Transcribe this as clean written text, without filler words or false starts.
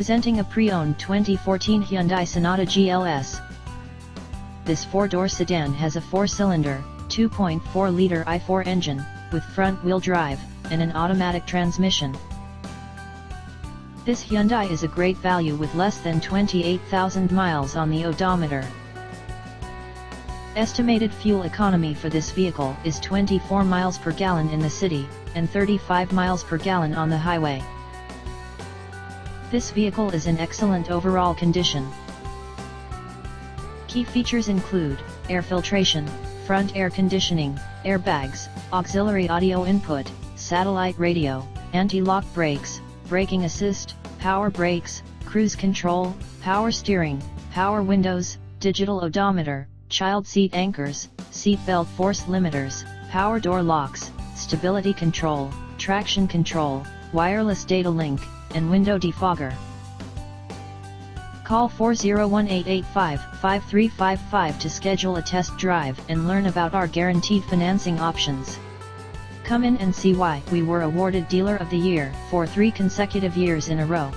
Presenting a pre-owned 2014 Hyundai Sonata GLS. This four-door sedan has a four-cylinder, 2.4-liter i4 engine, with front-wheel drive, and an automatic transmission. This Hyundai is a great value with less than 28,000 miles on the odometer. Estimated fuel economy for this vehicle is 24 miles per gallon in the city, and 35 miles per gallon on the highway. This vehicle is in excellent overall condition. Key features include air filtration, front air conditioning, airbags, auxiliary audio input, satellite radio, anti-lock brakes, braking assist, power brakes, cruise control, power steering, power windows, digital odometer, child seat anchors, seat belt force limiters, power door locks, stability control, traction control, wireless data link, and window defogger. Call 401-885-5355 to schedule a test drive and learn about our guaranteed financing options. Come in and see why we were awarded Dealer of the Year for 3 consecutive years in a row.